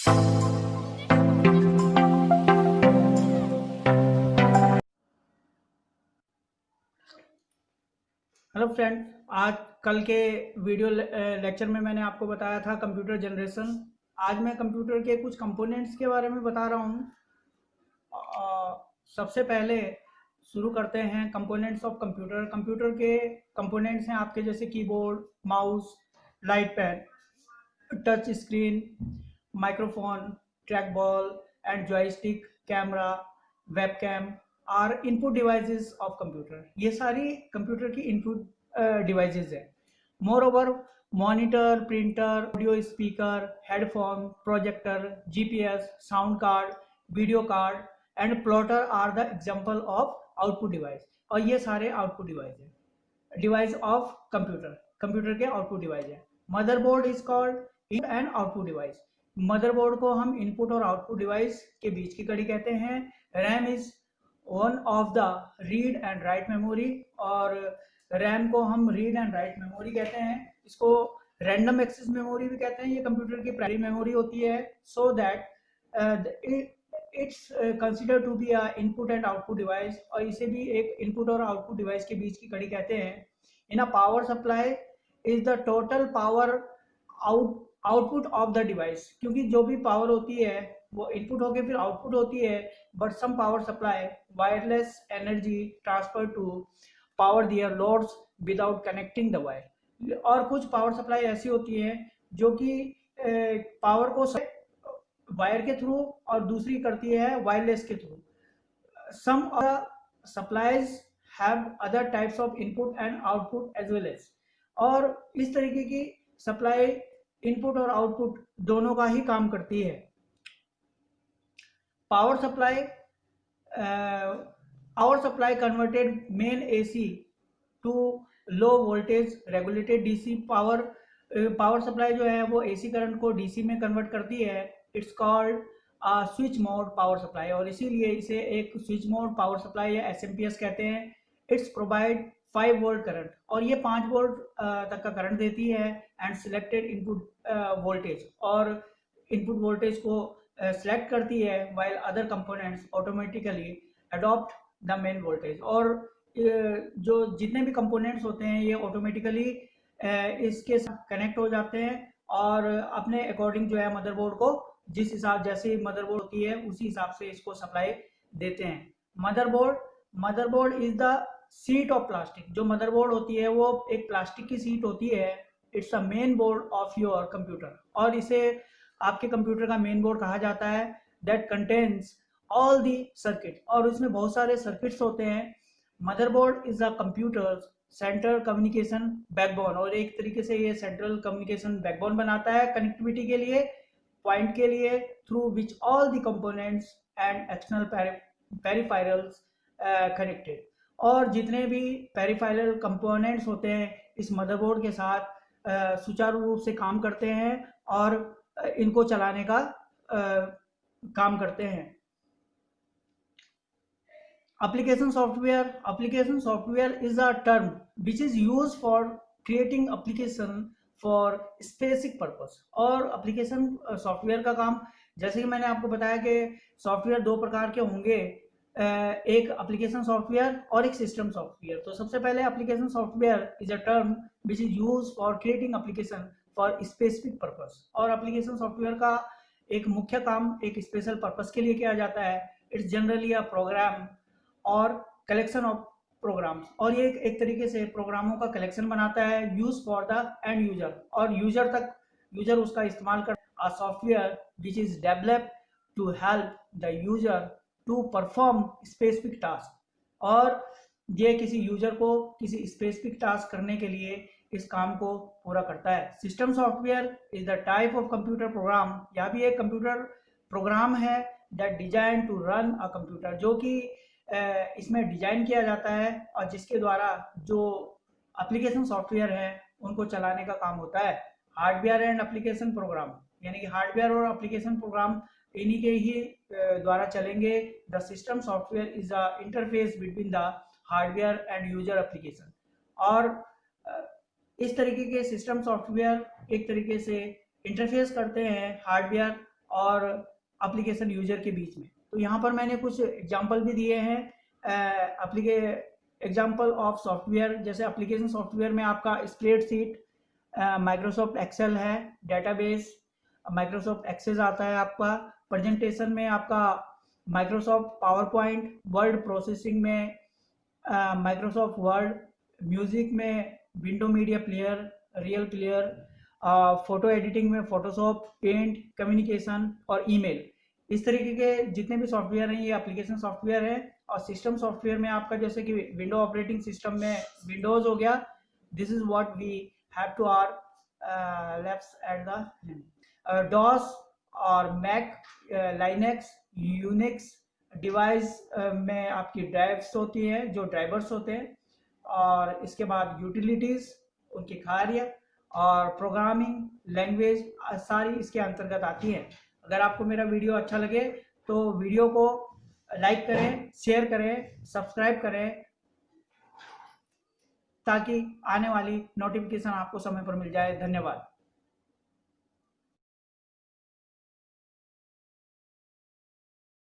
Hello friend, आज कल के वीडियो लेक्चर में मैंने आपको बताया था कंप्यूटर जनरेशन। आज मैं कंप्यूटर के कुछ कंपोनेंट्स के बारे में बता रहा हूँ। सबसे पहले शुरू करते हैं कंपोनेंट्स ऑफ कंप्यूटर। कंप्यूटर के कंपोनेंट्स हैं आपके जैसे keyboard, mouse, light pad, touch screen, microphone, track ball and joystick, camera, webcam are input devices of computer. ये सारी कंप्यूटर की इनपुट डिवाइसेस है। Moreover monitor, printer, audio speaker, headphone, projector, GPS, sound card, video card and plotter are the example of output device. और ये सारे output device है, device of computer, computer के output device है। Motherboard is called input and output device. Motherboard को हम input और output device के बीच की कड़ी कहते हैं। RAM is one of the read and write memory, और रैम को हम रीड एंड राइट मेमोरी कहते हैं। इसको रैंडम एक्सेस मेमोरी भी कहते हैं। ये कंप्यूटर की प्राइमरी मेमोरी होती है। So that it's consider to be a input and output device, और इसे भी एक इनपुट और आउटपुट डिवाइस के बीच की कड़ी कहते हैं। In a power supply is the total power output of the device, क्योंकि जो भी पावर होती है वो इनपुट होके फिर आउटपुट होती है। But some power supply wireless energy transfer to power their loads without connecting the wire. और कुछ पावर सप्लाई ऐसी होती है जो कि पावर को वायर के थ्रू और दूसरी करती है वायरलेस के through. Some supplies have other types of input and output as well as. और इस तरीके की सप्लाई इनपुट और आउटपुट दोनों का ही काम करती है। Power supply converted main AC to low voltage regulated DC power. Power supply जो है वो एसी करंट को डीसी में कन्वर्ट करती है। It's called switch mode power supply, और इसीलिए इसे एक स्विच मोड पावर सप्लाई या एसएमपीएस कहते हैं। इट्स प्रोवाइड 5 वोल्ट करंट, और ये 5 वोल्ट तक का करंट देती है। एंड सिलेक्टेड इनपुट वोल्टेज, और इनपुट वोल्टेज को सिलेक्ट करती है। While other components automatically adopt the main voltage. और जो जितने भी कंपोनेंट्स होते हैं ये ऑटोमेटिकली इसके साथ कनेक्ट हो जाते हैं, और अपने अकॉर्डिंग जो है मदरबोर्ड को जिस हिसाब जैसी मदरबोर्ड होती है उसी हिसाब से इसको सप्लाई देते हैं। Motherboard is the seat of plastic. जो मदरबोर्ड होती है वो एक प्लास्टिक की सीट होती है। It's a main board of your computer, और इसे आपके कंप्यूटर का मेन बोर्ड कहा जाता है। That contains all the circuit, और उसमें बहुत सारे सर्किट्स होते हैं। Motherboard is a computer central communication backbone, और एक तरीके से ये सेंट्रल कम्युनिकेशन बैकबोन बनाता है कनेक्टिविटी के लिए, पॉइंट के लिए, through which all the components and external peripherals connected. और जितने भी पेरिफेरल कंपोनेंट्स होते हैं इस मदरबोर्ड के साथ सुचारू रूप से काम करते हैं और इनको चलाने का काम करते हैं। Application software is a term which is used for creating application for specific purpose। और application सॉफ्टवेयर का काम, जैसे कि मैंने आपको बताया कि सॉफ्टवेयर दो प्रकार के होंगे, एक एप्लीकेशन सॉफ्टवेयर और एक सिस्टम सॉफ्टवेयर। तो सबसे पहले application software is a term which is use for creating application for specific purpose. और एप्लीकेशन सॉफ्टवेयर का एक मुख्य काम एक स्पेशल पर्पस के लिए किया जाता है। इट्स जनरली अ प्रोग्राम और कलेक्शन ऑफ प्रोग्राम्स, और ये एक तरीके से प्रोग्रामों का कलेक्शन बनाता है use for the end user, और यूजर उसका इस्तेमाल कर। A software which is developed to help the user to perform specific task, और ये किसी यूजर को किसी स्पेसिफिक टास्क करने के लिए इस काम को पूरा करता है। System software is the type of computer program, या भी एक कंप्यूटर प्रोग्राम है that design to run a computer, जो कि इसमें डिजाइन किया जाता है और जिसके द्वारा जो एप्लीकेशन सॉफ्टवेयर है उनको चलाने का काम होता है। हार्डवेयर एंड एप्लीकेशन प्रोग्राम, यानी कि हार्डवेयर और एप्लीकेशन प्रोग्राम इन्हीं के ही द्वारा चलेंगे। The system software is a interface between the hardware and user application. और इस तरीके के सिस्टम सॉफ्टवेयर एक तरीके से इंटरफेस करते हैं हार्डवेयर और एप्लीकेशन यूजर के बीच में। तो यहाँ पर मैंने कुछ एग्जांपल भी दिए हैं एग्जांपल ऑफ सॉफ्टवेयर। जैसे एप्लीकेशन सॉफ्टवेयर में आपका स्प्रेडशीट, माइक्रोसॉफ्ट एक्सेल है, डेटाबेस माइक्रोसॉफ्ट एक्सेस आता है आपका, प्रेजेंटेशन में आपका Microsoft power point, word processing में माइक्रोसॉफ्ट वर्ड, म्यूजिक में window media player, real player, photo editing में फोटोशॉप, पेंट, कम्युनिकेशन और ईमेल। इस तरीके के जितने भी सॉफ्टवेयर हैं ये एप्लीकेशन सॉफ्टवेयर है। और सिस्टम सॉफ्टवेयर में आपका जैसे कि विंडो ऑपरेटिंग सिस्टम में विंडोज हो गया, this is what we have to are left at the DOS और मैक, लाइनेक्स, यूनिक्स डिवाइस में आपकी ड्राइव्स होती है, जो ड्राइवर्स होते हैं। और इसके बाद यूटिलिटीज, उनके कार्य और प्रोग्रामिंग लैंग्वेज सारी इसके अंतर्गत आती है। अगर आपको मेरा वीडियो अच्छा लगे तो वीडियो को लाइक करें, शेयर करें, सब्सक्राइब करें, ताकि आने वाली नोटिफिकेशन आपको समय पर मिल जाए। धन्यवाद।